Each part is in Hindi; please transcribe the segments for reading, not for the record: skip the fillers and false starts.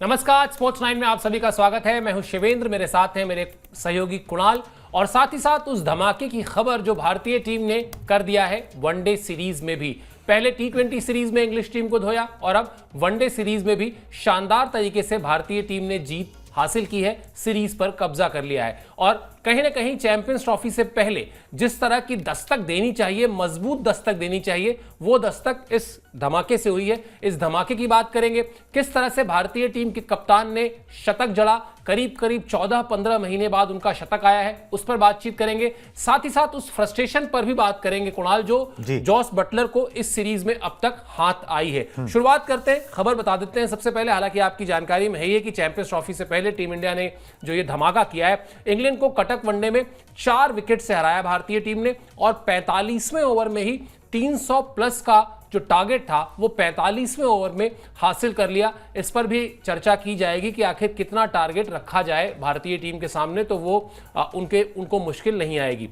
नमस्कार, स्पोर्ट्स 9 में आप सभी का स्वागत है। मैं हूं शिवेंद्र, मेरे साथ हैं मेरे सहयोगी कुणाल और साथ ही साथ उस धमाके की खबर जो भारतीय टीम ने कर दिया है वनडे सीरीज में भी। पहले T20 सीरीज में इंग्लिश टीम को धोया और अब वनडे सीरीज में भी शानदार तरीके से भारतीय टीम ने जीत हासिल की है, सीरीज पर कब्जा कर लिया है और कहीं ना कहीं चैंपियंस ट्रॉफी से पहले जिस तरह की दस्तक देनी चाहिए, मजबूत दस्तक देनी चाहिए, वो दस्तक इस धमाके से हुई है। इस धमाके की बात करेंगे, किस तरह से भारतीय टीम के कप्तान ने शतक जड़ा, करीब करीब 14-15 महीने बाद उनका शतक आया है, उस पर बातचीत करेंगे। साथ ही साथ उस फ्रस्ट्रेशन पर भी बात करेंगे कुणाल, जो जॉस बटलर को इस सीरीज में अब तक हाथ आई है। शुरुआत करते हैं, खबर बता देते हैं सबसे पहले। हालांकि आपकी जानकारी में है ये कि चैंपियंस ट्रॉफी से पहले टीम इंडिया ने जो ये धमाका किया है, इंग्लैंड को कटक वनडे में 4 विकेट से हराया भारतीय टीम ने और 45वें ओवर में ही 300 प्लस का जो टारगेट था वो 45वें ओवर में हासिल कर लिया। इस पर भी चर्चा की जाएगी कि आखिर कितना टारगेट रखा जाए भारतीय टीम के सामने, तो वो उनको मुश्किल नहीं आएगी।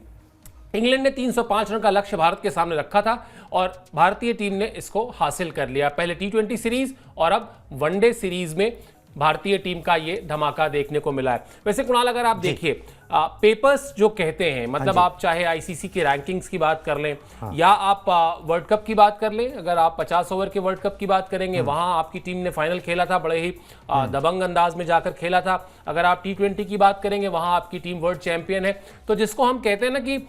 इंग्लैंड ने 305 रन का लक्ष्य भारत के सामने रखा था और भारतीय टीम ने इसको हासिल कर लिया। पहले T20 सीरीज और अब वनडे सीरीज में भारतीय टीम का ये धमाका देखने को मिला है। वैसे कुणाल, अगर आप देखिए पेपर्स जो कहते हैं, मतलब आप चाहे आईसीसी की रैंकिंग्स की बात कर लें या आप वर्ल्ड कप की बात कर लें, अगर आप 50 ओवर के वर्ल्ड कप की बात करेंगे, वहां आपकी टीम ने फाइनल खेला था, बड़े ही दबंग अंदाज में जाकर खेला था। अगर आप T20 की बात करेंगे, वहां आपकी टीम वर्ल्ड चैंपियन है। तो जिसको हम कहते हैं ना कि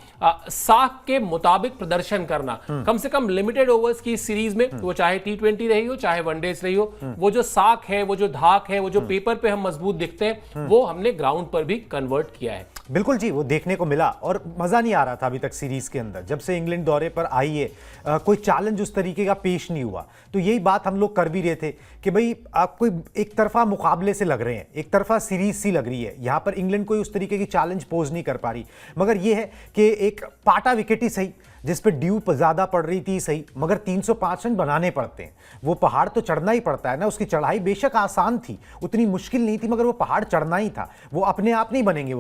साख के मुताबिक प्रदर्शन करना, कम से कम लिमिटेड ओवर्स की सीरीज में, वो चाहे T20 रही हो चाहे वनडेज रही हो, वो जो साख है, वो जो धाक है, वो जो पेपर पे हम मजबूत दिखते हैं, वो हमने ग्राउंड पर भी कन्वर्ट किया है। बिल्कुल जी, वो देखने को मिला और मजा नहीं आ रहा था अभी तक सीरीज के अंदर। जब से इंग्लैंड दौरे पर आई है, कोई चैलेंज उस तरीके का पेश नहीं हुआ। तो यही बात हम लोग कर भी रहे थे कि भाई आप कोई एक तरफा मुकाबले से लग रहे हैं, एक तरफा सीरीज सी लग रही है। यहां पर इंग्लैंड कोई उस तरीके की चैलेंज पोज नहीं कर पा रही। मगर यह है कि एक पाटा विकेट ही सही, जिस पे ड्यू ज्यादा पड़ रही थी सही, मगर 305 रन बनाने पड़ते हैं। वो पहाड़ तो चढ़ना ही पड़ता है ना। उसकी चढ़ाई बेशक आसान थी, उतनी मुश्किल नहीं थी, मगर वो पहाड़ चढ़ना ही था। वो अपने आप नहीं बनेंगे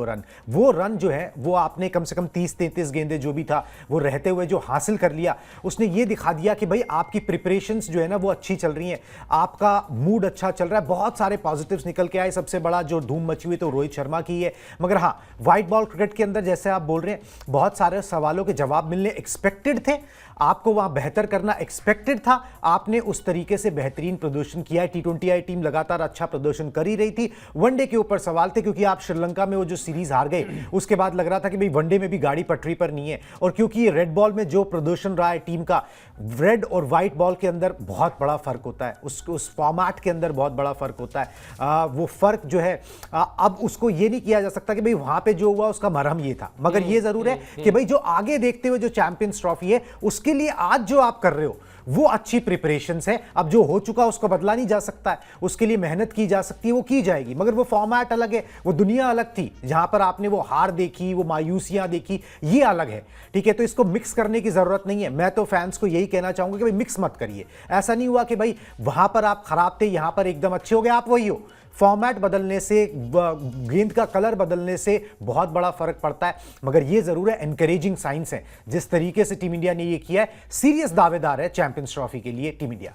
वो रन जो है वो आपने कम से कम 30-33 गेंदे जो भी था वो रहते हुए जो हासिल कर लिया, उसने ये दिखा दिया कि भाई आपकी प्रिपरेशंस जो है ना वो अच्छी चल रही हैं, आपका मूड अच्छा चल रहा है। बहुत सारे पॉजिटिव्स निकल के आए। सबसे बड़ा जो धूम मची हुई तो रोहित शर्मा की है। मगर हाँ, व्हाइट बॉल क्रिकेट के अंदर जैसे आप बोल रहे हैं, बहुत सारे सवालों के जवाब मिलने एक्सपेक्टेड थे। आपको वहां बेहतर करना एक्सपेक्टेड था। आपने उस तरीके से बेहतरीन प्रदर्शन किया है। T20 आई टीम लगातार अच्छा प्रदर्शन कर ही रही थी। वनडे के ऊपर सवाल थे, क्योंकि आप श्रीलंका में वो जो सीरीज हार गए, उसके बाद लग रहा था कि भाई वनडे में भी गाड़ी पटरी पर नहीं है। और क्योंकि ये रेड बॉल में जो प्रदर्शन रहा है टीम का, रेड और व्हाइट बॉल के अंदर बहुत बड़ा फर्क होता है, उस फॉर्मेट के अंदर बहुत बड़ा फर्क होता है। वो फर्क जो है अब उसको ये नहीं किया जा सकता कि भाई वहां पे जो हुआ उसका मरहम ये था। मगर ये जरूर है कि भाई जो आगे देखते हुए जो चैंपियंस ट्रॉफी है, उसके लिए आज जो आप कर रहे हो वो अच्छी प्रिपरेशंस है। अब जो हो चुका उसको बदला नहीं जा सकता है, उसके लिए मेहनत की जा सकती है, वो की जाएगी। मगर वो फॉर्मेट अलग है, वो दुनिया अलग थी, जहां पर आपने वो हार देखी, वो मायूसियां देखी, ये अलग है। ठीक है, तो इसको मिक्स करने की जरूरत नहीं है। मैं तो फैंस को यही कहना चाहूंगा कि भाई मिक्स मत करिए। ऐसा नहीं हुआ कि भाई वहां पर आप खराब थे, यहां पर एकदम अच्छे हो गए, आप वही हो। फॉर्मेट बदलने से, गेंद का कलर बदलने से बहुत बड़ा फर्क पड़ता है। मगर ये जरूर है, एनकरेजिंग साइंस है जिस तरीके से टीम इंडिया ने ये किया है। सीरियस दावेदार है चैंपियंस ट्रॉफी के लिए टीम इंडिया।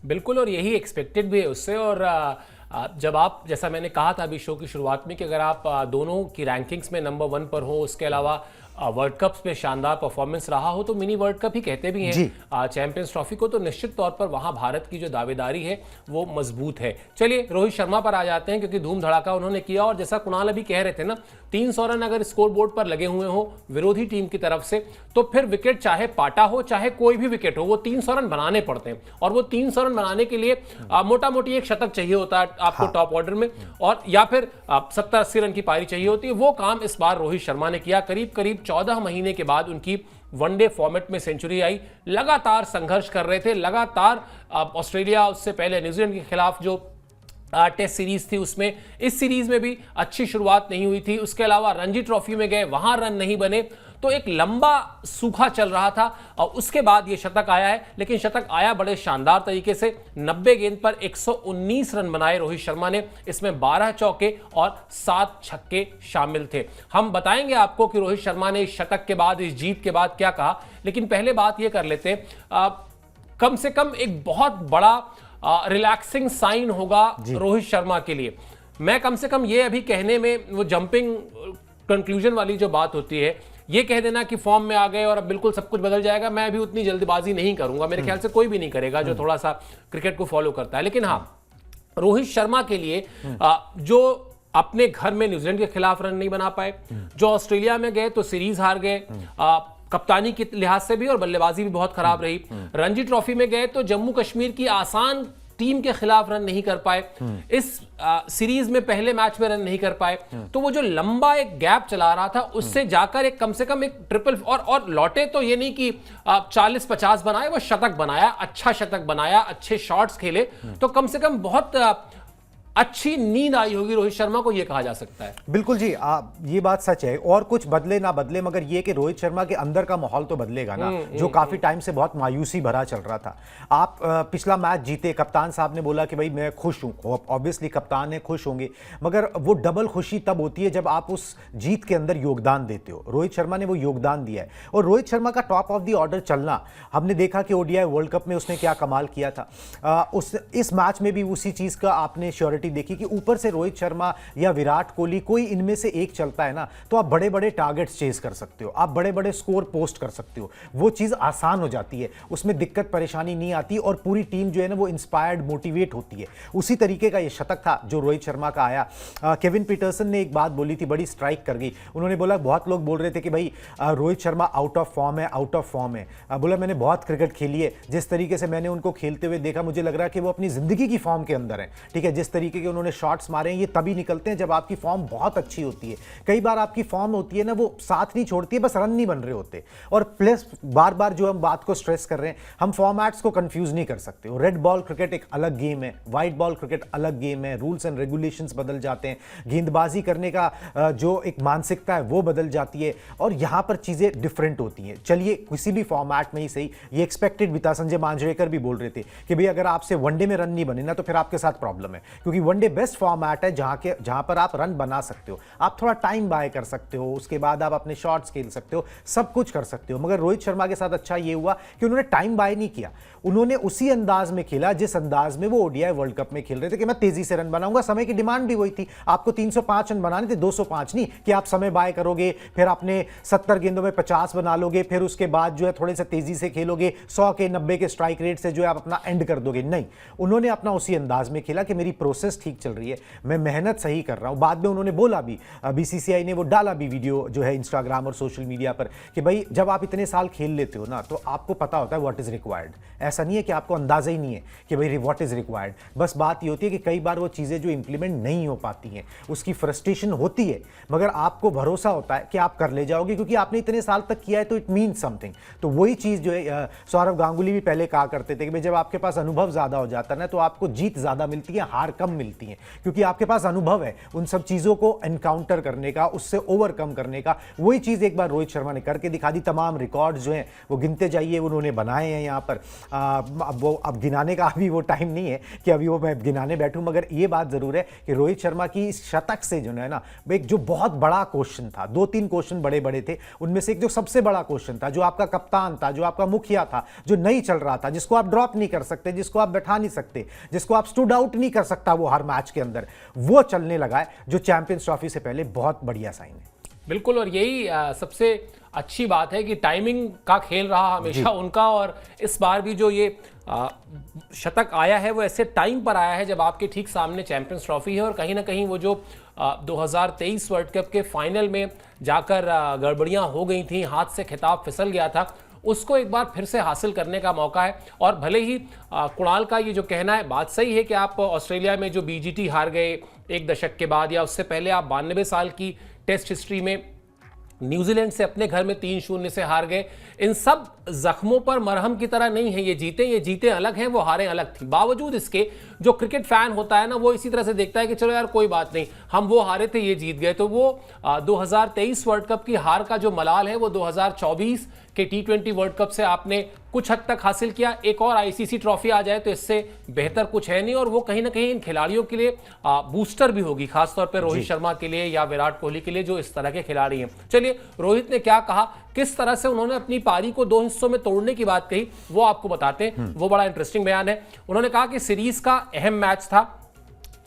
बिल्कुल, और यही एक्सपेक्टेड भी है उससे। और जब आप, जैसा मैंने कहा था अभी शो की शुरुआत में, कि अगर आप दोनों की रैंकिंग्स में नंबर 1 पर हो, उसके अलावा वर्ल्ड कप्स में शानदार परफॉर्मेंस रहा हो, तो मिनी वर्ल्ड कप ही कहते भी हैं चैंपियंस ट्रॉफी को, तो निश्चित तौर पर वहां भारत की जो दावेदारी है वो मजबूत है। चलिए रोहित शर्मा पर आ जाते हैं, क्योंकि धूम धड़ाका उन्होंने किया। और जैसा कुणाल अभी कह रहे थे ना, 300 रन अगर स्कोर बोर्ड पर लगे हुए हो विरोधी टीम की तरफ से, तो फिर विकेट चाहे पाटा हो चाहे कोई भी विकेट हो, वो 300 रन बनाने पड़ते हैं। और वो 300 रन बनाने के लिए मोटा मोटी एक शतक चाहिए होता है आपको टॉप ऑर्डर में, और या फिर 70-80 रन की पारी चाहिए होती है। वो काम इस बार रोहित शर्मा ने किया। करीब करीब 14 महीने के बाद उनकी वनडे फॉर्मेट में सेंचुरी आई। लगातार संघर्ष कर रहे थे, लगातार ऑस्ट्रेलिया, उससे पहले न्यूजीलैंड के खिलाफ जो टेस्ट सीरीज थी उसमें, इस सीरीज में भी अच्छी शुरुआत नहीं हुई थी। उसके अलावा रणजी ट्रॉफी में गए, वहां रन नहीं बने, तो एक लंबा सूखा चल रहा था और उसके बाद ये शतक आया है। लेकिन शतक आया बड़े शानदार तरीके से। 90 गेंद पर 119 रन बनाए रोहित शर्मा ने, इसमें 12 चौके और 7 छक्के शामिल थे। हम बताएंगे आपको कि रोहित शर्मा ने इस शतक के बाद, इस जीत के बाद क्या कहा। लेकिन पहले बात ये कर लेते हैं, कम से कम एक बहुत बड़ा रिलैक्सिंग साइन होगा रोहित शर्मा के लिए। मैं कम से कम ये अभी कहने में, वो जंपिंग कंक्लूजन वाली जो बात होती है, ये कह देना कि फॉर्म में आ गए और अब बिल्कुल सब कुछ बदल जाएगा, मैं अभी उतनी जल्दबाजी नहीं करूंगा। मेरे ख्याल से कोई भी नहीं करेगा जो थोड़ा सा क्रिकेट को फॉलो करता है। लेकिन हाँ, रोहित शर्मा के लिए जो अपने घर में न्यूजीलैंड के खिलाफ रन नहीं बना पाए, जो ऑस्ट्रेलिया में गए तो सीरीज हार गए, कप्तानी के लिहाज से भी और बल्लेबाजी भी बहुत खराब रही, रणजी ट्रॉफी में गए तो जम्मू कश्मीर की आसान टीम के खिलाफ रन नहीं कर पाए, इस सीरीज में पहले मैच में रन नहीं कर पाए, तो वो जो लंबा एक गैप चला रहा था उससे जाकर एक कम से कम एक ट्रिपल और लौटे तो ये नहीं कि 40-50 बनाए, वो शतक बनाया, अच्छा शतक बनाया, अच्छे शॉट्स खेले, तो कम से कम बहुत अच्छी नींद आई होगी रोहित शर्मा को, यह कहा जा सकता है। बिल्कुल जी, ये बात सच है। और कुछ बदले ना बदले, मगर ये कि रोहित शर्मा के अंदर का माहौल तो बदलेगा ना, जो काफी टाइम से बहुत मायूसी भरा चल रहा था। आप पिछला मैच जीते, कप्तान साहब ने बोला कि भाई मैं खुश हूं, ऑब्वियसली कप्तान है, खुश होंगे, मगर वो डबल खुशी तब होती है जब आप उस जीत के अंदर योगदान देते हो। रोहित शर्मा ने वो योगदान दिया है, और रोहित शर्मा का टॉप ऑफ द ऑर्डर चलना, हमने देखा कि ओडीआई वर्ल्ड कप में उसने क्या कमाल किया था। इस मैच में भी उसी चीज का आपने श्योरिटी देखी कि ऊपर से रोहित शर्मा या विराट कोहली, कोई इनमें से एक चलता है ना, तो आप बड़े बड़े टारगेट्स चेस कर सकते हो, आप बड़े बड़े स्कोर पोस्ट कर सकते हो, वो चीज आसान हो जाती है, उसमें दिक्कत परेशानी नहीं आती, और पूरी टीम जो है ना वो इंस्पायर्ड, मोटिवेट होती है। उसी तरीके का ये शतक था जो रोहित शर्मा का आया। केविन पीटरसन ने एक बात बोली थी, बड़ी स्ट्राइक कर गई। उन्होंने बोला, बहुत लोग बोल रहे थे कि भाई Rohit Sharma out of form है, आउट ऑफ फॉर्म है। बोला मैंने बहुत क्रिकेट खेली है, जिस तरीके से मैंने उनको खेलते हुए देखा, मुझे लग रहा है कि वो अपनी जिंदगी की फॉर्म के अंदर है। ठीक है, जिस तरीके के उन्होंने शॉट्स मारे हैं, ये तभी निकलते हैं जब आपकी फॉर्म बहुत अच्छी होती है। कई बार आपकी फॉर्म होती है ना, वो साथ नहीं छोड़ती है, बस रन नहीं बन रहे होते। और प्लस बार बार जो हम बात को स्ट्रेस कर रहे हैं, हम फॉर्मेट्स को कंफ्यूज नहीं कर सकते। रेड बॉल क्रिकेट एक अलग गेम है, व्हाइट बॉल क्रिकेट अलग गेम है, रूल्स एंड रेगुलेशंस बदल जाते हैं, गेंदबाजी करने का जो एक मानसिकता है वो बदल जाती है, और यहां पर चीजें डिफरेंट होती हैं। चलिए किसी भी फॉर्मेट में ही सही, ये एक्सपेक्टेड भी था। संजय मांजरेकर भी बोल रहे थे कि भाई अगर आपसे वनडे में रन नहीं बने ना, तो फिर आपके साथ प्रॉब्लम है, क्योंकि वनडे बेस्ट फॉर्मेट है जहां पर आप रन बना सकते हो, आप थोड़ा टाइम बाय कर सकते हो, उसके बाद आप अपने शॉट्स खेल सकते हो, सब कुछ कर सकते हो। मगर रोहित शर्मा के साथ अच्छा ये हुआ कि उन्होंने टाइम बाय नहीं किया, उन्होंने उसी अंदाज में खेला जिस अंदाज में वो ओडीआई वर्ल्ड कप में खेल रहे थे कि मैं तेजी से रन बनाऊंगा। समय की डिमांड भी वही थी, आपको 305 रन बनाने थे, 205 नहीं कि आप समय बाय करोगे, फिर आपने 70 गेंदों में 50 बना लोगे, फिर उसके बाद जो है थोड़े से तेजी से खेलोगे, 100 के 90 के स्ट्राइक रेट से जो है आप अपना एंड कर दोगे। नहीं, उन्होंने अपना उसी अंदाज में खेला कि मेरी प्रोसेस ठीक चल रही है, मैं मेहनत सही कर रहा हूं। बाद में उन्होंने बोला भी, बीसीसीआई ने वो डाला भी वीडियो जो है इंस्टाग्राम और सोशल मीडिया पर, कि भाई जब आप इतने साल खेल लेते हो ना, तो आपको पता होता है व्हाट इज रिक्वायर्ड। ऐसा नहीं है कि आपको अंदाजा ही नहीं है कि भाई व्हाट इज रिक्वायर्ड। बस बात ये होती है कि कई बार वो चीजें जो इंप्लीमेंट नहीं हो पाती हैं, उसकी फ्रस्ट्रेशन होती है, मगर आपको भरोसा होता है कि आप कर ले जाओगे, क्योंकि आपने इतने साल तक किया है, तो इट मीन्स समथिंग। तो वही चीज जो है सौरव गांगुली भी पहले कहा करते थे कि भाई जब आपके पास अनुभव ज्यादा हो जाता है ना, तो आपको जीत ज्यादा मिलती है, हार कम मिलती है, क्योंकि आपके पास अनुभव है उन सब चीजों को एनकाउंटर करने का, उससे ओवरकम करने का। वही चीज एक बार रोहित शर्मा ने करके दिखा दी। तमाम रिकॉर्ड्स जो हैं वो गिनते जाइए, उन्होंने बनाए हैं यहाँ पर। अब गिनाने का अभी वो टाइम नहीं है कि अभी वो मैं गिनाने बैठूं, मगर ये बात जरूर है कि रोहित शर्मा की इस शतक से जो है ना, एक जो बहुत बड़ा क्वेश्चन था, 2-3 क्वेश्चन बड़े बड़े थे, उनमें से एक जो सबसे बड़ा क्वेश्चन था, जो आपका कप्तान था, जो आपका मुखिया था, जो नहीं चल रहा था, जिसको आप ड्रॉप नहीं कर सकते, जिसको आप बैठा नहीं सकते, जिसको आप स्टूड आउट नहीं कर सकता वो हर मैच के अंदर, वो चलने लगा है, जो चैंपियंस ट्रॉफी से पहले बहुत बढ़िया साइन है। बिल्कुल, और यही सबसे अच्छी बात है कि टाइमिंग का खेल रहा हमेशा उनका, और इस बार भी जो ये शतक आया है वो ऐसे टाइम पर आया है जब आपके ठीक सामने चैंपियंस ट्रॉफी है। और कहीं ना कहीं वो जो 2023 वर्ल्ड कप के फाइनल में जाकर गड़बड़ियां हो गई थी, हाथ से खिताब फिसल गया था, उसको एक बार फिर से हासिल करने का मौका है। और भले ही कुणाल का ये जो कहना है बात सही है कि आप ऑस्ट्रेलिया में जो बीजीटी हार गए एक दशक के बाद, या उससे पहले आप 92 साल की टेस्ट हिस्ट्री में न्यूजीलैंड से अपने घर में 3-0 से हार गए, इन सब जख्मों पर मरहम की तरह नहीं है ये जीते अलग हैं, वो हारें अलग थी। बावजूद इसके जो क्रिकेट फैन होता है ना, वो इसी तरह से देखता है कि चलो यार कोई बात नहीं, हम वो हारे थे, ये जीत गए। तो वो 2023 वर्ल्ड कप की हार का जो मलाल है, वो 2024 के T20 वर्ल्ड कप से आपने कुछ हद तक हासिल किया, एक और आईसीसी ट्रॉफी आ जाए तो इससे बेहतर कुछ है नहीं, और वो कहीं ना कहीं इन खिलाड़ियों के लिए बूस्टर भी होगी, खासतौर पर रोहित शर्मा के लिए या विराट कोहली के लिए, जो इस तरह के खिलाड़ी हैं। चलिए, रोहित ने क्या कहा, किस तरह से उन्होंने अपनी पारी को 2 हिस्सों में तोड़ने की बात कही, वो आपको बताते हैं। वो बड़ा इंटरेस्टिंग बयान है। उन्होंने कहा कि सीरीज का अहम मैच था,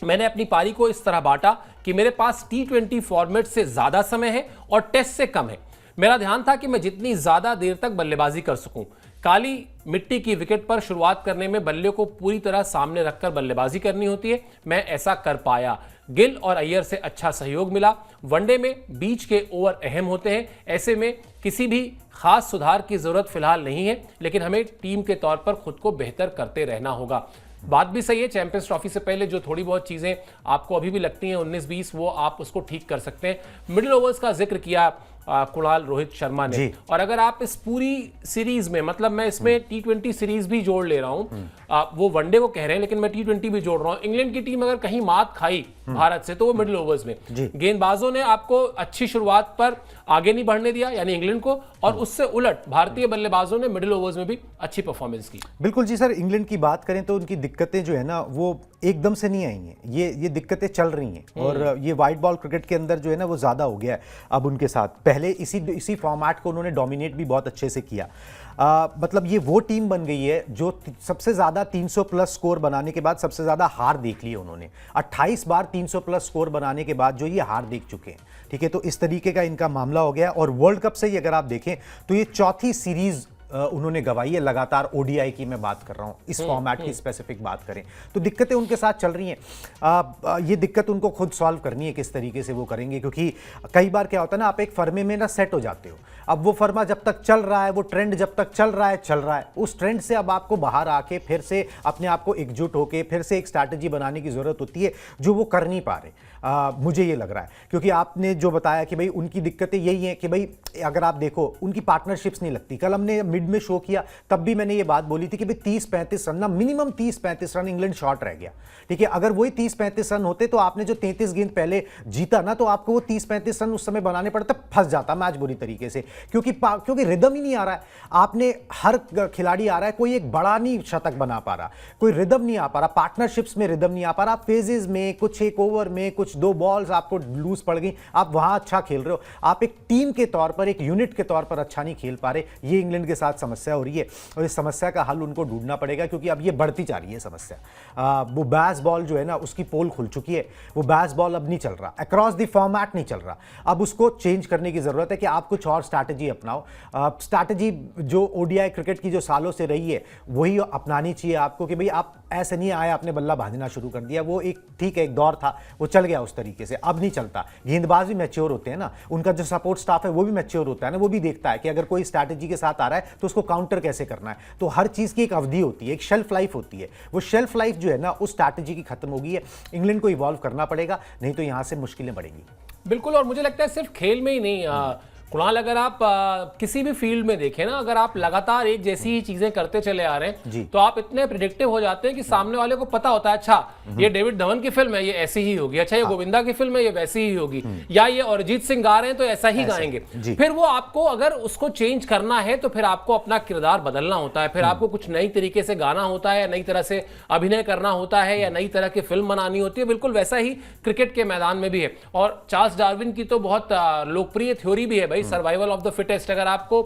मैंने अपनी पारी को इस तरह बांटा कि मेरे पास T20 फॉर्मेट से ज्यादा समय है और टेस्ट से कम है। मेरा ध्यान था कि मैं जितनी ज्यादा देर तक बल्लेबाजी कर सकूं। काली मिट्टी की विकेट पर शुरुआत करने में बल्ले को पूरी तरह सामने रखकर बल्लेबाजी करनी होती है, मैं ऐसा कर पाया। गिल और अय्यर से अच्छा सहयोग मिला। वनडे में बीच के ओवर अहम होते हैं, ऐसे में किसी भी खास सुधार की जरूरत फिलहाल नहीं है, लेकिन हमें टीम के तौर पर खुद को बेहतर करते रहना होगा। बात भी सही है, चैंपियंस ट्रॉफी से पहले जो थोड़ी बहुत चीजें आपको अभी भी लगती हैं 19-20, वो आप उसको ठीक कर सकते हैं। मिडिल ओवर्स का जिक्र किया कुणाल रोहित शर्मा ने, और अगर आप इस पूरी सीरीज में, मतलब मैं इसमें T20 सीरीज भी जोड़ ले रहा हूं, वो वनडे को कह रहे हैं लेकिन मैं T20 भी जोड़ रहा हूं। इंग्लैंड की टीम अगर कहीं मात खाई भारत से तो वो मिडिल ओवर्स में, गेंदबाजों ने आपको अच्छी शुरुआत पर आगे नहीं बढ़ने दिया, यानी इंग्लैंड को, और उससे उलट भारतीय बल्लेबाजों ने मिडिल ओवर्स में भी अच्छी परफॉर्मेंस की। बिल्कुल जी सर, इंग्लैंड की बात करें तो उनकी दिक्कतें जो है ना वो एकदम से नहीं आई हैं, ये दिक्कतें चल रही हैं, और ये वाइट बॉल क्रिकेट के अंदर जो है ना वो ज़्यादा हो गया है अब उनके साथ। पहले इसी फॉर्मेट को उन्होंने डोमिनेट भी बहुत अच्छे से किया। मतलब ये वो टीम बन गई है जो सबसे ज़्यादा 300 प्लस स्कोर बनाने के बाद सबसे ज़्यादा हार देख ली है उन्होंने। 28 बार 300 प्लस स्कोर बनाने के बाद जो ये हार देख चुके हैं, ठीक है। तो इस तरीके का इनका मामला हो गया, और वर्ल्ड कप से ही अगर आप देखें तो ये चौथी सीरीज़ उन्होंने गवाई है लगातार। ओडीआई की मैं बात कर रहा हूं, इस फॉर्मेट की स्पेसिफिक बात करें तो दिक्कतें उनके साथ चल रही हैं। ये दिक्कत उनको खुद सॉल्व करनी है, किस तरीके से वो करेंगे, क्योंकि कई बार क्या होता है ना, आप एक फर्मे में ना सेट हो जाते हो। अब वो फर्मा जब तक चल रहा है, वो ट्रेंड जब तक चल रहा है, उस ट्रेंड से अब आपको बाहर आके फिर से अपने आप को एकजुट होकर फिर से एक स्ट्रैटेजी बनाने की जरूरत होती है, जो वो कर नहीं पा रहे। मुझे ये लग रहा है, क्योंकि आपने जो बताया कि भाई उनकी दिक्कतें यही हैं कि भाई अगर आप देखो उनकी पार्टनरशिप्स नहीं लगती। कल हमने मिड में शो किया, तब भी मैंने ये बात बोली थी कि भाई 30-35 रन ना, मिनिमम 30-35 रन इंग्लैंड शॉर्ट रह गया, ठीक है। अगर वही 30-35 रन होते तो आपने जो 33 गेंद पहले जीता ना, तो आपको वो 30-35 रन उस समय बनाने पड़ते, फंस जाता मैच बुरी तरीके से, क्योंकि रिदम ही नहीं आ रहा है। आपने हर खिलाड़ी आ रहा है, कोई एक बड़ा नहीं शतक बना पा रहा, कोई रिदम नहीं आ पा रहा, पार्टनरशिप्स में रिदम नहीं आ पा रहा। फेजेस में कुछ एक ओवर में कुछ 2 बॉल्स आपको लूज पड़ गई, आप वहां अच्छा खेल रहे हो, आप एक टीम के तौर पर, एक यूनिट के तौर पर अच्छा नहीं खेल पा रहे। ये इंग्लैंड के साथ समस्या हो रही है, और इस समस्या का हल उनको ढूंढना पड़ेगा, क्योंकि अब ये बढ़ती जा रही है समस्या। वो बैस बॉल जो है ना, उसकी पोल खुल चुकी है, वो बैस बॉल अब नहीं चल रहा, अक्रॉस द फॉर्मेट नहीं चल रहा। अब उसको चेंज करने की जरूरत है कि आप कुछ और स्ट्रैटेजी अपनाओ। स्ट्रैटेजी जो ओडीआई क्रिकेट की जो सालों से रही है वही अपनानी चाहिए आपको, कि भाई आप ऐसे नहीं आए आपने बल्ला भाजना शुरू कर दिया। वो एक ठीक है, एक दौर था, वो चल गया उस तरीके से, अब नहीं चलता। गेंदबाज भी मैच्योर होते हैं ना, उनका जो सपोर्ट स्टाफ है वो भी मैच्योर होता है ना, वो भी देखता है कि अगर कोई स्ट्रैटेजी के साथ आ रहा है तो उसको काउंटर कैसे करना है। तो हर चीज की एक अवधि होती है, एक शेल्फ लाइफ होती है। वो शेल्फ लाइफ जो है ना उस स्ट्रैटेजी की खत्म हो गई है। इंग्लैंड को इवॉल्व करना पड़ेगा, नहीं तो यहां से मुश्किलें बढ़ेंगी। बिल्कुल, और मुझे लगता है सिर्फ खेल में ही नहीं, कुणाल, अगर आप किसी भी फील्ड में देखें ना, अगर आप लगातार एक जैसी ही चीजें करते चले आ रहे हैं तो आप इतने प्रिडिक्टिव हो जाते हैं कि सामने वाले को पता होता है, अच्छा ये डेविड धवन की फिल्म है, ये ऐसी ही होगी, अच्छा ये गोविंदा की फिल्म है, ये वैसी ही होगी, या ये अरिजीत सिंह गा रहे हैं तो ऐसा ही गाएंगे। फिर वो आपको अगर उसको चेंज करना है तो फिर आपको अपना किरदार बदलना होता है, फिर आपको कुछ नई तरीके से गाना होता है, या नई तरह से अभिनय करना होता है, या नई तरह की फिल्म बनानी होती है। बिल्कुल वैसा ही क्रिकेट के मैदान में भी है। और चार्ल्स डार्विन की तो बहुत लोकप्रिय थ्योरी भी है भाई, सर्वाइवल ऑफ द फिटेस्ट। अगर आपको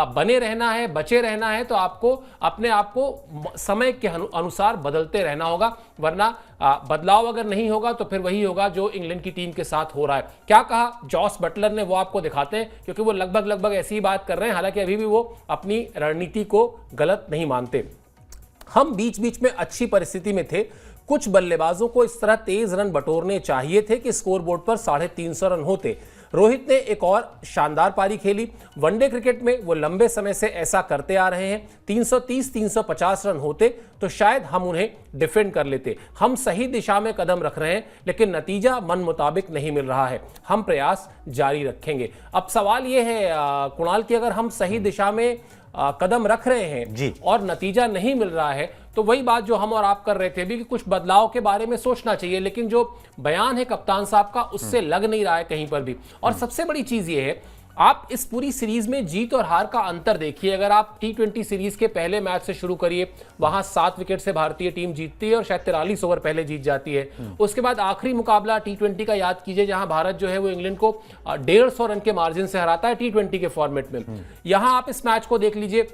बने रहना है, बचे रहना है, तो आपको अपने आप को समय के अनुसार बदलते रहना होगा, वरना बदलाव अगर नहीं होगा तो फिर वही होगा जो इंग्लैंड की टीम के साथ हो रहा है। क्या कहा जॉस बटलर ने, वो आपको दिखाते हैं, क्योंकि वो लगभग ऐसी ही बात कर रहे हैं, हालांकि अभी भी वो अपनी रणनीति को गलत नहीं मानते। हम बीच बीच में अच्छी परिस्थिति में थे, कुछ बल्लेबाजों को इस तरह तेज रन बटोरने चाहिए थे कि स्कोरबोर्ड पर 350 रन होते। रोहित ने एक और शानदार पारी खेली। वनडे क्रिकेट में वो लंबे समय से ऐसा करते आ रहे हैं। 330-350 रन होते तो शायद हम उन्हें डिफेंड कर लेते। हम सही दिशा में कदम रख रहे हैं, लेकिन नतीजा मन मुताबिक नहीं मिल रहा है। हम प्रयास जारी रखेंगे। अब सवाल ये है कुणाल कि अगर हम सही दिशा में कदम रख रहे हैं और नतीजा नहीं मिल रहा है, तो वही बात जो हम और आप कर रहे थे अभी कि कुछ बदलाव के बारे में सोचना चाहिए, लेकिन जो बयान है कप्तान साहब का उससे लग नहीं रहा है कहीं पर भी। और सबसे बड़ी चीज ये है आप इस पूरी सीरीज में जीत और हार का अंतर देखिए। अगर आप T20 सीरीज के पहले मैच से शुरू करिए, वहां 7 विकेट से भारतीय टीम जीतती है और शायद 43 ओवर पहले जीत जाती है। उसके बाद आखिरी मुकाबला T20 का याद कीजिए, जहां भारत जो है वो इंग्लैंड को 150 रन के मार्जिन से हराता है T20 के फॉर्मेट में। यहां आप इस मैच को देख लीजिए,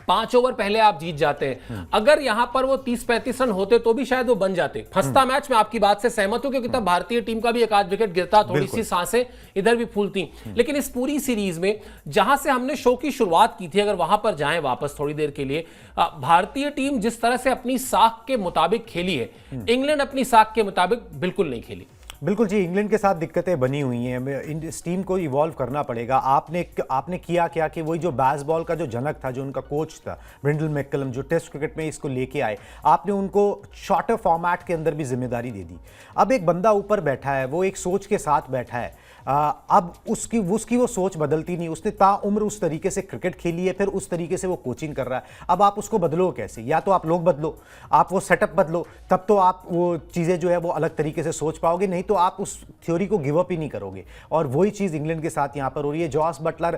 5 ओवर पहले आप जीत जाते हैं। अगर यहां पर वो 30-35 रन होते तो भी शायद वो बन जाते। फंसता मैच, मैं आपकी बात से सहमत हूं, क्योंकि तब भारतीय टीम का भी एक आध विकेट गिरता, थोड़ी सी सांसें इधर भी फूलती। लेकिन इस पूरी सीरीज में जहां से हमने शो की शुरुआत की थी, अगर वहां पर जाएं वापस थोड़ी देर के लिए, भारतीय टीम जिस तरह से अपनी साख के मुताबिक खेली है, इंग्लैंड अपनी साख के मुताबिक बिल्कुल नहीं खेली। बिल्कुल जी, इंग्लैंड के साथ दिक्कतें बनी हुई हैं। इस टीम को इवॉल्व करना पड़ेगा। आपने किया क्या कि वही जो बेसबॉल का जो जनक था, जो उनका कोच था ब्रेंडन मैककलम, जो टेस्ट क्रिकेट में इसको लेके आए, आपने उनको शॉर्टर फॉर्मेट के अंदर भी जिम्मेदारी दे दी। अब एक बंदा ऊपर बैठा है, वो एक सोच के साथ बैठा है। अब उसकी वो सोच बदलती नहीं। उसने ताउम्र उस तरीके से क्रिकेट खेली है, फिर उस तरीके से वो कोचिंग कर रहा है। अब आप उसको बदलो कैसे? या तो आप लोग बदलो, आप वो सेटअप बदलो, तब तो आप वो चीज़ें जो है वो अलग तरीके से सोच पाओगे, नहीं तो आप उस थ्योरी को गिव अप ही नहीं करोगे। और वही चीज़ इंग्लैंड के साथ यहाँ पर हो रही है। जॉस बटलर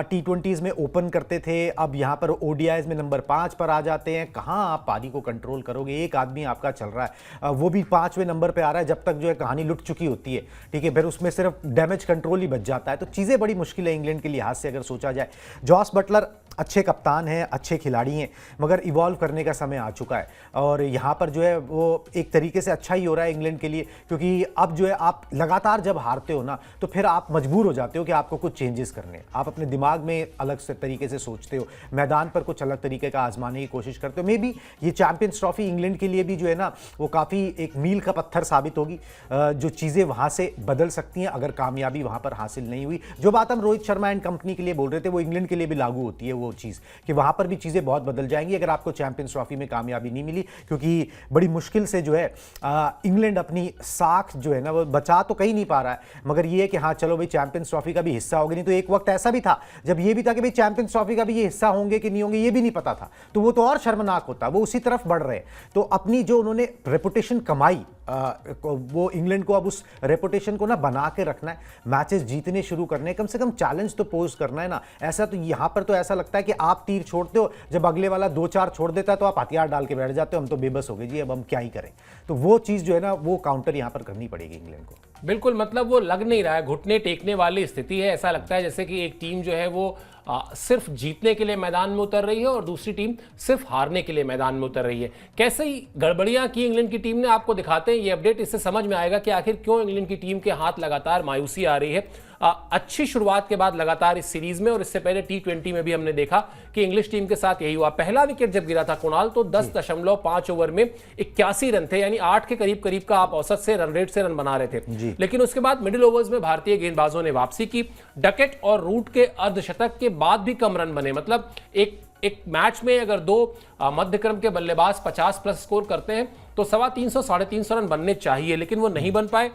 T20s में ओपन करते थे, अब यहाँ पर ODIs में नंबर 5 पर आ जाते हैं। कहाँ आप पारी को कंट्रोल करोगे? एक आदमी आपका चल रहा है, वो भी 5वें नंबर पर आ रहा है, जब तक जो है कहानी लुट चुकी होती है। ठीक है, फिर उसमें सिर्फ डैमेज कंट्रोल ही बच जाता है। तो चीज़ें बड़ी मुश्किल है इंग्लैंड के लिहाज से अगर सोचा जाए। जॉस बटलर अच्छे कप्तान हैं, अच्छे खिलाड़ी हैं, मगर इवॉल्व करने का समय आ चुका है। और यहाँ पर जो है वो एक तरीके से अच्छा ही हो रहा है इंग्लैंड के लिए, क्योंकि अब जो है आप लगातार जब हारते हो ना, तो फिर आप मजबूर हो जाते हो कि आपको कुछ चेंजेस करने हैं। आप अपने दिमाग में अलग से तरीके से सोचते हो, मैदान पर कुछ अलग तरीके का आजमाने की कोशिश करते हो। मे बी ये चैंपियंस ट्रॉफी इंग्लैंड के लिए भी जो है ना, वो काफ़ी एक मील का पत्थर साबित होगी। जो चीज़ें वहाँ से बदल सकती हैं अगर कामयाबी वहाँ पर हासिल नहीं हुई। जो बात हम रोहित शर्मा एंड कंपनी के लिए बोल रहे थे, वो इंग्लैंड के लिए भी लागू होती है। वो चीज़ कि वहाँ पर भी चीज़ें बहुत बदल जाएंगी अगर आपको चैंपियंस ट्रॉफी में कामयाबी नहीं मिली, क्योंकि बड़ी मुश्किल से जो है इंग्लैंड अपनी साख जो है ना वो बचा तो कहीं नहीं पा रहा है। मगर ये है कि हाँ चलो भाई, चैंपियंस ट्रॉफी का भी हिस्सा होगी। नहीं तो एक वक्त ऐसा भी था जब ये भी था कि भाई चैंपियंस ट्रॉफी का भी ये हिस्सा होंगे कि नहीं होंगे, ये भी नहीं पता था। तो वो तो और शर्मनाक होता, वो उसी तरफ बढ़ रहे हैं। तो अपनी जो उन्होंने रेपुटेशन कमाई, वो इंग्लैंड को अब उस रेपुटेशन को ना बना के रखना है, मैचेस जीतने शुरू करने, कम से कम चैलेंज तो पोज करना है ना। ऐसा तो यहाँ पर तो ऐसा लगता है कि आप तीर छोड़ते हो, जब अगले वाला 2-4 छोड़ देता है तो आप हथियार डाल के बैठ जाते हो, हम तो बेबस हो गए जी, अब हम क्या ही करें। तो वो चीज़ जो है ना, वो काउंटर यहाँ पर करनी पड़ेगी इंग्लैंड को। बिल्कुल, मतलब वो लग नहीं रहा है, घुटने टेकने वाली स्थिति है। ऐसा लगता है जैसे कि एक टीम जो है वो सिर्फ जीतने के लिए मैदान में उतर रही है और दूसरी टीम सिर्फ हारने के लिए मैदान में उतर रही है। कैसे ही गड़बड़ियां की इंग्लैंड की टीम ने, आपको दिखाते हैं ये अपडेट, इससे समझ में आएगा कि आखिर क्यों इंग्लैंड की टीम के हाथ लगातार मायूसी आ रही है। अच्छी शुरुआत के बाद लगातार इस सीरीज में, और इससे पहले T20 में भी हमने देखा कि इंग्लिश टीम के साथ यही हुआ। पहला विकेट जब गिरा था कुणाल, तो 10.5 ओवर में 81 रन थे, यानी 8 के करीब करीब का आप औसत से रन रेट से रन बना रहे थे। लेकिन उसके बाद मिडिल ओवर्स में भारतीय गेंदबाजों ने वापसी की। डकेट और रूट के अर्धशतक के बाद भी कम रन बने। मतलब एक मैच में अगर 2 मध्यक्रम के बल्लेबाज 50+ स्कोर करते हैं तो 350 साढ़े 300 रन बनने चाहिए, लेकिन वो नहीं बन पाए,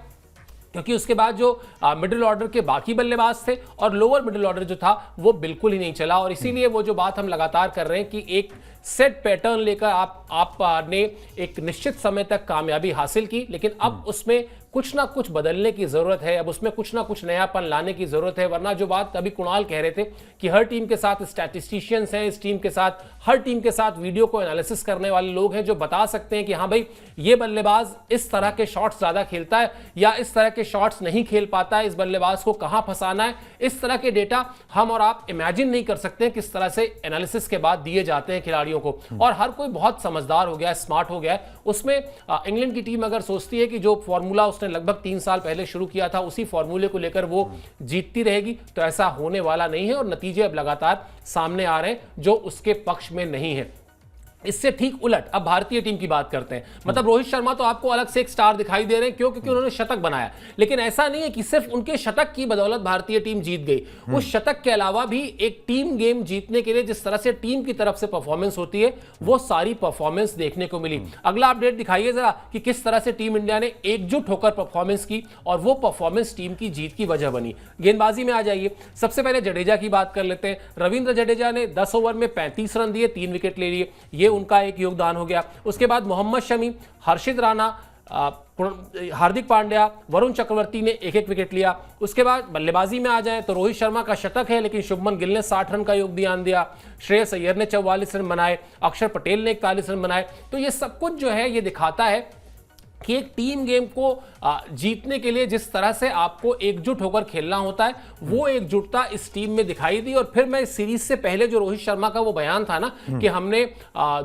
क्योंकि उसके बाद जो मिडिल ऑर्डर के बाकी बल्लेबाज थे और लोअर मिडिल ऑर्डर जो था वो बिल्कुल ही नहीं चला। और इसीलिए वो जो बात हम लगातार कर रहे हैं कि एक सेट पैटर्न लेकर आपने एक निश्चित समय तक कामयाबी हासिल की, लेकिन अब उसमें कुछ ना कुछ बदलने की जरूरत है, अब उसमें कुछ ना कुछ नयापन लाने की जरूरत है। वरना जो बात अभी कुणाल कह रहे थे कि हर टीम के साथ स्टैटिस्टिशियंस हैं, इस टीम के साथ, हर टीम के साथ वीडियो को एनालिसिस करने वाले लोग हैं जो बता सकते हैं कि हाँ भाई, ये बल्लेबाज इस तरह के शॉट्स ज्यादा खेलता है या इस तरह के शॉट्स नहीं खेल पाता है, इस बल्लेबाज को कहां फंसाना है। इस तरह के डेटा हम और आप इमेजिन नहीं कर सकते किस तरह से एनालिसिस के बाद दिए जाते हैं खिलाड़ियों को। और हर कोई बहुत समझदार हो गया है, स्मार्ट हो गया है। उसमें इंग्लैंड की टीम अगर सोचती है कि जो फॉर्मूला उसने लगभग 3 साल पहले शुरू किया था, उसी फॉर्मूले को लेकर वो जीतती रहेगी, तो ऐसा होने वाला नहीं है। और नतीजे अब लगातार सामने आ रहे हैं जो उसके पक्ष में नहीं है। इससे ठीक उलट अब भारतीय टीम की बात करते हैं। मतलब रोहित शर्मा तो आपको अलग से एक स्टार दिखाई दे रहे हैं, क्यों? क्योंकि उन्होंने शतक बनाया। लेकिन ऐसा नहीं है कि सिर्फ उनके शतक की बदौलत भारतीय टीम जीत गई। उस शतक के अलावा भी एक टीम गेम जीतने के लिए जिस तरह से टीम की तरफ से परफॉर्मेंस होती है, वो सारी परफॉर्मेंस देखने को मिली। अगला अपडेट दिखाइए जरा कि किस तरह से टीम इंडिया ने एकजुट होकर परफॉर्मेंस की और वो परफॉर्मेंस टीम की जीत की वजह बनी। गेंदबाजी में आ जाइए। सबसे पहले जडेजा की बात कर लेते हैं। रविंद्र जडेजा ने 10 ओवर में 35 रन दिए, 3 विकेट ले लिए, ये उनका एक योगदान हो गया। उसके बाद मोहम्मद शमी, हर्षित राणा, हार्दिक पांड्या, वरुण चक्रवर्ती ने एक एक विकेट लिया। उसके बाद बल्लेबाजी में आ जाए तो रोहित शर्मा का शतक है, लेकिन शुभमन गिल ने 60 रन का योगदान दिया, श्रेयस अय्यर ने 44 रन बनाए, अक्षर पटेल ने 41 रन बनाए। तो ये सब कुछ जो है ये दिखाता है कि एक टीम गेम को जीतने के लिए जिस तरह से आपको एकजुट होकर खेलना होता है, वो एकजुटता इस टीम में दिखाई दी। और फिर मैं इस सीरीज से पहले जो रोहित शर्मा का वो बयान था ना कि हमने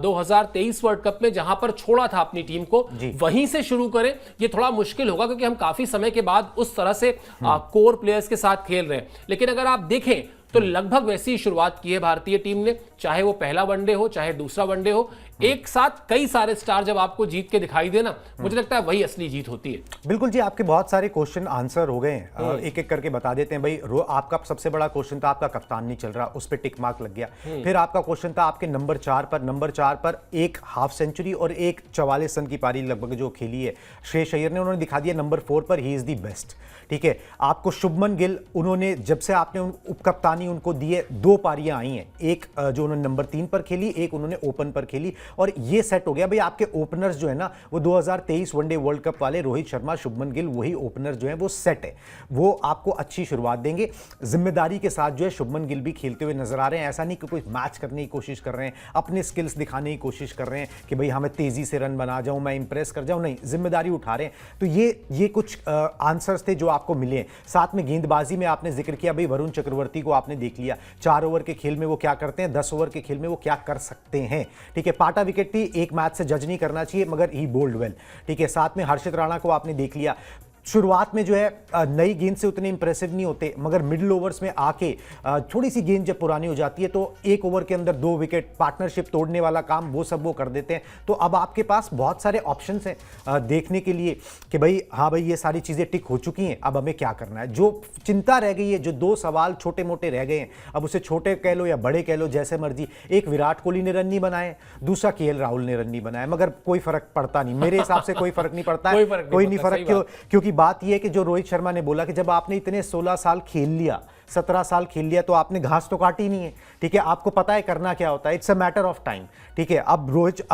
2023 वर्ल्ड कप में जहां पर छोड़ा था अपनी टीम को वहीं से शुरू करें, ये थोड़ा मुश्किल होगा क्योंकि हम काफी समय के बाद उस तरह से कोर प्लेयर्स के साथ खेल रहे हैं। लेकिन अगर आप देखें तो लगभग वैसी ही शुरुआत की है भारतीय टीम ने, चाहे वो पहला वनडे हो चाहे दूसरा वनडे हो। एक साथ कई सारे स्टार जब आपको जीत के दिखाई देना, मुझे लगता है वही असली जीत होती है। बिल्कुल जी, आपके बहुत सारे क्वेश्चन आंसर हो गए हैं, एक एक करके बता देते हैं। भाई आपका सबसे बड़ा क्वेश्चन था आपका कप्तान नहीं चल रहा, उस पर टिक मार्क लग गया। फिर आपका क्वेश्चन था आपके नंबर 4 पर एक हाफ सेंचुरी और एक 44 रन की पारी लगभग जो खेली है श्रेयस अय्यर ने, उन्होंने दिखा दिया नंबर 4 पर ही इज दी बेस्ट। ठीक है, आपको शुभमन गिल, उन्होंने जब से आपने उपकप्तानी उनको दिए 2 पारियां आई हैं, एक जो उन्होंने नंबर 3 पर खेली, एक उन्होंने ओपन पर खेली, और ये सेट हो गया। भाई आपके ओपनर्स जो है ना वो 2023 वनडे वर्ल्ड कप वाले रोहित शर्मा, शुभमन गिल, वही ओपनर्स जो है वो सेट है, वो आपको अच्छी शुरुआत देंगे। जिम्मेदारी के साथ जो है शुभमन गिल भी खेलते हुए नजर आ रहे हैं। ऐसा नहीं कि कोई मैच करने की कोशिश कर रहे हैं, अपने स्किल्स दिखाने की कोशिश कर रहे हैं कि भाई हमें तेजी से रन बना जाऊं, मैं इंप्रेस कर जाऊं, नहीं, जिम्मेदारी उठा रहे हैं। तो ये कुछ आंसर्स थे जो आपको मिले। साथ में गेंदबाजी में आपने जिक्र किया, भाई वरुण चक्रवर्ती को आपने देख लिया, 4 ओवर के खेल में वो क्या करते हैं, 10 ओवर के खेल में वो क्या कर सकते हैं। ठीक है, पाटा विकेट थी, एक मैच से जज नहीं करना चाहिए, मगर ही बोल्ड वेल। ठीक है, साथ में हर्षित राणा को आपने देख लिया, शुरुआत में जो है नई गेंद से उतने इंप्रेसिव नहीं होते, मगर मिडिल ओवर्स में आके थोड़ी सी गेंद जब पुरानी हो जाती है तो 1 ओवर के अंदर 2 विकेट, पार्टनरशिप तोड़ने वाला काम वो सब वो कर देते हैं। तो अब आपके पास बहुत सारे ऑप्शंस हैं देखने के लिए कि भाई हाँ भाई ये सारी चीज़ें टिक हो चुकी हैं, अब हमें क्या करना है। जो चिंता रह गई है, जो 2 सवाल छोटे मोटे रह गए हैं, अब उसे छोटे कह लो या बड़े कह लो जैसे मर्जी, एक विराट कोहली ने रन नहीं बनाए, दूसरा केएल राहुल ने रन नहीं बनाए, मगर कोई फर्क पड़ता नहीं, मेरे हिसाब से कोई फर्क नहीं पड़ता है, कोई नहीं फर्क। क्योंकि बात यह है कि जो रोहित शर्मा ने बोला कि जब आपने इतने 16 साल खेल लिया, 17 साल खेल लिया, तो आपने घास तो काटी नहीं है। ठीक है, आपको पता है करना क्या होता है, it's a matter of time. ठीक है, अब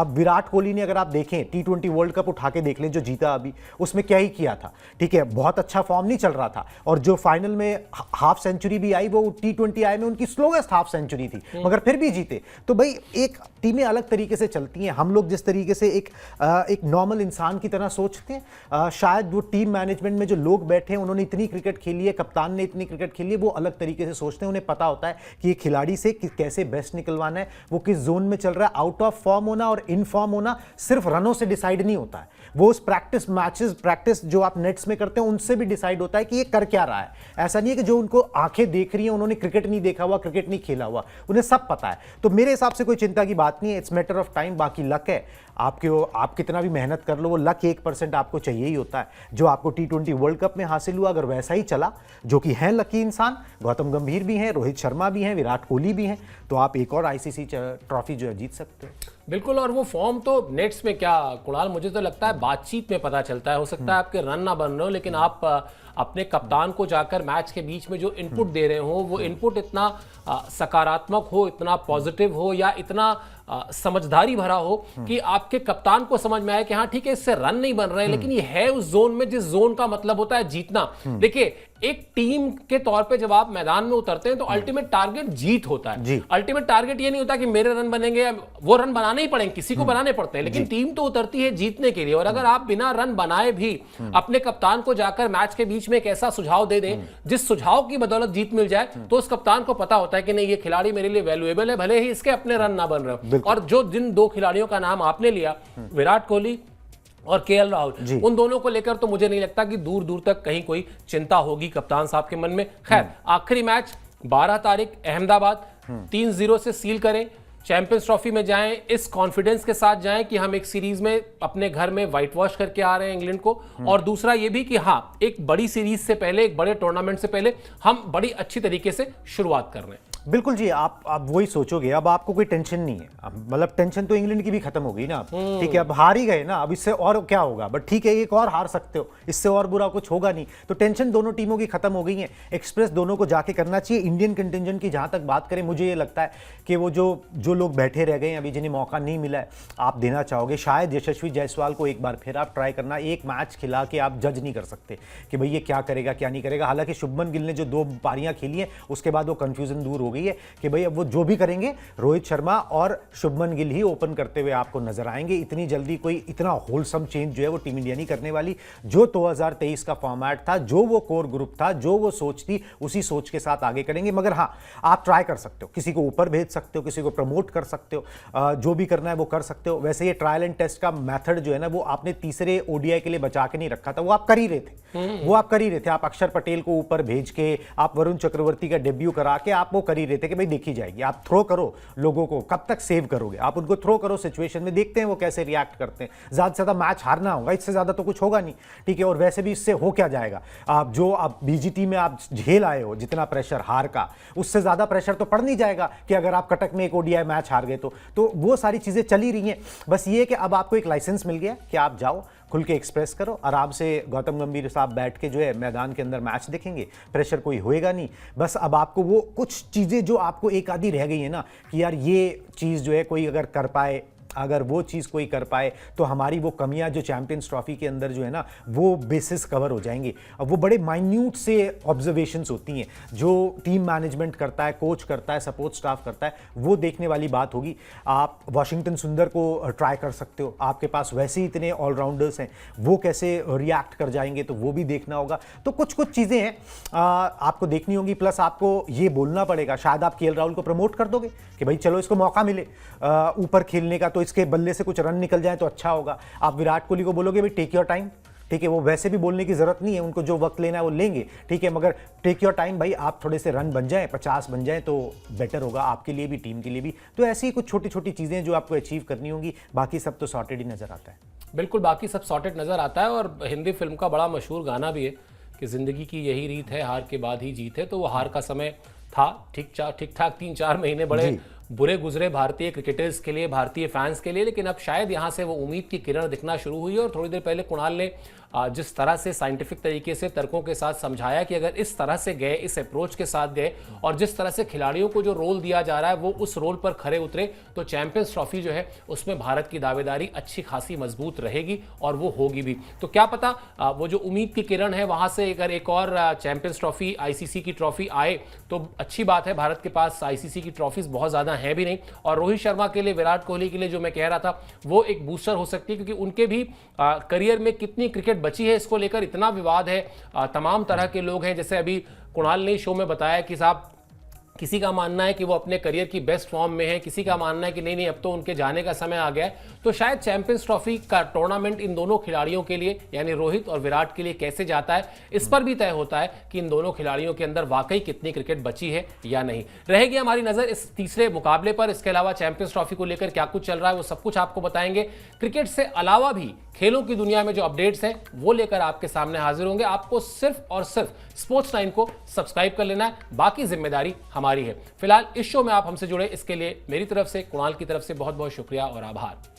विराट कोहली ने अगर आप देखें T20 वर्ल्ड कप उठा के देख लें जो जीता अभी, उसमें क्या ही किया था। ठीक है, बहुत अच्छा फॉर्म नहीं चल रहा था, और जो फाइनल में हाफ सेंचुरी भी आई वो T20 आई में उनकी स्लोएस्ट हाफ सेंचुरी थी, मगर फिर भी जीते। तो भाई एक टीमें अलग तरीके से चलती हैं। हम लोग जिस तरीके से एक नॉर्मल इंसान की तरह सोचते हैं, शायद वो टीम मैनेजमेंट में जो लोग बैठे हैं उन्होंने इतनी क्रिकेट खेली है, कप्तान ने इतनी क्रिकेट खेली है, वो अलग तरीके से सोचते हैं। उन्हें पता होता है कि ये खिलाड़ी से कैसे बेस्ट निकलवाना है, वो किस जोन में चल रहा है। आउट ऑफ फॉर्म होना और इन फॉर्म होना सिर्फ रनों से डिसाइड नहीं होता है, वो उस प्रैक्टिस जो आप नेट्स में करते हैं उनसे भी डिसाइड होता है कि ये कर क्या रहा है। ऐसा नहीं है कि जो उनको आंखें देख रही हैं उन्होंने क्रिकेट नहीं देखा हुआ, क्रिकेट नहीं खेला हुआ, उन्हें सब पता है। तो मेरे हिसाब से कोई चिंता की बात नहीं है, इट्स मैटर ऑफ टाइम। बाकी लक है, आप कितना भी मेहनत कर लो, वो लक 1% आपको चाहिए ही होता है। जो आपको T20 वर्ल्ड कप में हासिल हुआ, अगर वैसा ही चला, जो कि हैं लकी इंसान, गौतम गंभीर भी हैं, रोहित शर्मा भी हैं, विराट कोहली भी हैं, तो आप एक और ICC ट्रॉफी जो है जीत सकते हो। बिल्कुल, और वो फॉर्म तो नेट्स में क्या कुणाल, मुझे तो लगता है बातचीत में पता चलता है। हो सकता है आपके रन ना बन रहे हो, लेकिन आप अपने कप्तान को जाकर मैच के बीच में जो इनपुट दे रहे हो, वो इनपुट इतना सकारात्मक हो, इतना पॉजिटिव हो, या इतना समझदारी भरा हो कि आपके कप्तान को समझ में आए कि हाँ ठीक है इससे रन नहीं बन रहे हैं, लेकिन ये है उस जोन में जिस जोन का मतलब होता है जीतना। देखिए, एक टीम के तौर पे जब आप मैदान में उतरते हैं तो अल्टीमेट टारगेट जीत होता है। अल्टीमेट टारगेट ये नहीं होता कि मेरे रन बनेंगे, वो रन बनाने ही पड़ेंगे, किसी को बनाने पड़ते हैं, लेकिन टीम तो उतरती है जीतने के लिए। और अगर आप बिना रन बनाए भी अपने कप्तान को जाकर मैच के बीच में एक ऐसा सुझाव दे दें जिस सुझाव की बदौलत जीत मिल जाए, तो उस कप्तान को पता होता है कि नहीं, ये खिलाड़ी मेरे लिए वैल्यूएबल है, भले ही इसके अपने रन ना बन रहे हो। और जो जिन 2 खिलाड़ियों का नाम आपने लिया, विराट कोहली और केएल राहुल, उन दोनों को लेकर तो मुझे नहीं लगता कि दूर दूर तक कहीं कोई चिंता होगी कप्तान साहब के मन में। खैर, आखिरी मैच 12 तारीख अहमदाबाद, 3-0 से सील करें, चैंपियंस ट्रॉफी में जाएं, इस कॉन्फिडेंस के साथ जाएं कि हम एक सीरीज में अपने घर में व्हाइट वॉश करके आ रहे हैं इंग्लैंड को। और दूसरा ये भी कि हाँ, एक बड़ी सीरीज से पहले, एक बड़े टूर्नामेंट से पहले हम बड़ी अच्छी तरीके से शुरुआत कर रहे हैं। बिल्कुल जी, आप वही सोचोगे, अब आपको कोई टेंशन नहीं है, मतलब टेंशन तो इंग्लैंड की भी खत्म हो गई ना, ठीक है, अब हार ही गए ना, अब इससे और क्या होगा, बट ठीक है एक और हार सकते हो, इससे और बुरा कुछ होगा नहीं, तो टेंशन दोनों टीमों की खत्म हो गई है। एक्सप्रेस दोनों को जाके करना चाहिए। इंडियन कंटिंजेंट की जहां तक बात करें, मुझे ये लगता है कि वो जो लोग बैठे रह गए हैं अभी, जिन्हें मौका नहीं मिला है, आप देना चाहोगे शायद यशस्वी जायसवाल को एक बार फिर आप ट्राई करना। एक मैच खिला के आप जज नहीं कर सकते कि भाई ये क्या करेगा क्या नहीं करेगा। हालांकि शुभमन गिल ने जो 2 पारियां खेली हैं उसके बाद वो कंफ्यूजन दूर हो गई है कि भाई अब वो जो भी करेंगे रोहित शर्मा और शुभमन गिल ही ओपन करते हुए आपको नजर आएंगे। इतनी जल्दी कोई इतना होलसम चेंज जो है वो टीम इंडिया नहीं करने वाली। जो 2023 का फॉर्मेट था, जो वो कोर ग्रुप था, जो वो सोच थी, उसी सोच के साथ आगे करेंगे। मगर हाँ, आप ट्राई कर सकते हो, किसी को ऊपर भेज सकते हो, किसी को प्रमोट कर सकते हो, जो भी करना है वो कर सकते हो। वैसे ये ट्रायल एंड टेस्ट का मेथड जो है ना, वो आपने तीसरे ओडीआई के लिए बचा के नहीं रखा था, वो आप कर ही रहे थे। आप अक्षर पटेल को ऊपर भेज के, आप वरुण चक्रवर्ती का डेब्यू करा के आप वो कर ही रहे थे कि भाई देखी जाएगी। आप थ्रो करो लोगों को, कब तक सेव करोगे, आप उनको थ्रो करो सिचुएशन में, देखते हैं वो कैसे रिएक्ट करते हैं। ज्यादा से ज्यादा मैच हारना होगा, इससे ज्यादा तो कुछ होगा नहीं, ठीक है। और वैसे भी इससे हो क्या जाएगा, आप बीजीटी में आप झेल आए हो जितना प्रेशर हार का, उससे ज्यादा प्रेशर तो पड़ नहीं जाएगा कि अगर आप कटक में एक ओडीआई मैच हार गए तो वो सारी चीजें चली रही हैं। बस ये कि अब आपको एक लाइसेंस मिल गया कि आप जाओ, खुल के एक्सप्रेस करो, आराम से गौतम गंभीर साहब बैठ के जो है मैदान के अंदर मैच देखेंगे, प्रेशर कोई होएगा नहीं। बस अब आपको वो कुछ चीज़ें जो आपको एक आधी रह गई है ना, कि यार ये चीज़ जो है कोई अगर कर पाए, अगर वो चीज़ कोई कर पाए तो हमारी वो कमियां जो चैंपियंस ट्रॉफी के अंदर जो है ना, वो बेसिस कवर हो जाएंगी। अब वो बड़े माइन्यूट से ऑब्जर्वेशंस होती हैं जो टीम मैनेजमेंट करता है, कोच करता है, सपोर्ट स्टाफ करता है, वो देखने वाली बात होगी। आप वाशिंगटन सुंदर को ट्राई कर सकते हो, आपके पास वैसे ही इतने ऑलराउंडर्स हैं, वो कैसे रिएक्ट कर जाएंगे तो वो भी देखना होगा। तो कुछ चीज़ें हैं आपको देखनी होंगी। प्लस आपको ये बोलना पड़ेगा, शायद आप केएल राहुल को प्रमोट कर दोगे कि भाई चलो इसको मौका मिले ऊपर खेलने का, तो इसके बल्ले से कुछ रन निकल जाए तो अच्छा होगा। आप विराट कोहली को बोलोगे भाई टेक योर टाइम, ठीक है, वो वैसे भी बोलने की जरूरत नहीं है, उनको जो वक्त लेना है वो लेंगे, ठीक है, मगर टेक योर टाइम भाई, आप थोड़े से रन बन जाएं, 50 बन जाएं तो बेटर होगा आपके लिए भी, टीम के लिए भी। तो ऐसी कुछ छोटी छोटी चीज़ें जो आपको अचीव करनी होंगी, बाकी सब तो सॉर्टेड ही नजर आता है। बिल्कुल, बाकी सब सॉर्टेड नजर आता है। और हिंदी फिल्म का बड़ा मशहूर गाना भी है कि जिंदगी की यही रीत है, हार के बाद ही जीत है। तो वो हार का समय था, ठीक ठाक 3-4 महीने बड़े बुरे गुजरे भारतीय क्रिकेटर्स के लिए, भारतीय फैंस के लिए, लेकिन अब शायद यहां से वो उम्मीद की किरण दिखना शुरू हुई है। और थोड़ी देर पहले कुणाल ने जिस तरह से साइंटिफिक तरीके से तर्कों के साथ समझाया कि अगर इस तरह से गए, इस अप्रोच के साथ गए, और जिस तरह से खिलाड़ियों को जो रोल दिया जा रहा है वो उस रोल पर खरे उतरे, तो चैंपियंस ट्रॉफी जो है उसमें भारत की दावेदारी अच्छी खासी मजबूत रहेगी और वो होगी भी। तो क्या पता वो जो उम्मीद की किरण है वहां से अगर एक और चैंपियंस ट्रॉफी, आईसीसी की ट्रॉफी आए तो अच्छी बात है। भारत के पास आईसीसी की ट्रॉफीज बहुत ज्यादा है भी नहीं, और रोहित शर्मा के लिए, विराट कोहली के लिए जो मैं कह रहा था, वो एक बूस्टर हो सकती है, क्योंकि उनके भी करियर में कितनी क्रिकेट बची है इसको लेकर इतना विवाद है। तमाम तरह के लोग हैं, जैसे अभी कुणाल ने शो में बताया कि साहब किसी का मानना है कि वो अपने करियर की बेस्ट फॉर्म में है, किसी का मानना है कि नहीं अब तो उनके जाने का समय आ गया है। तो शायद चैंपियंस ट्रॉफी का टूर्नामेंट इन दोनों खिलाड़ियों के लिए, यानी रोहित और विराट के लिए कैसे जाता है, इस पर भी तय होता है कि इन दोनों खिलाड़ियों के अंदर वाकई कितनी क्रिकेट बची है या नहीं। रहेगी हमारी नजर इस तीसरे मुकाबले पर। इसके अलावा चैंपियंस ट्रॉफी को लेकर क्या कुछ चल रहा है वो सब कुछ आपको बताएंगे। क्रिकेट से अलावा भी खेलों की दुनिया में जो अपडेट्स हैं वो लेकर आपके सामने हाजिर होंगे। आपको सिर्फ और सिर्फ स्पोर्ट्स 9 को सब्सक्राइब कर लेना है, बाकी जिम्मेदारी हमारी है। फिलहाल इस शो में आप हमसे जुड़े, इसके लिए मेरी तरफ से, कुणाल की तरफ से बहुत बहुत शुक्रिया और आभार।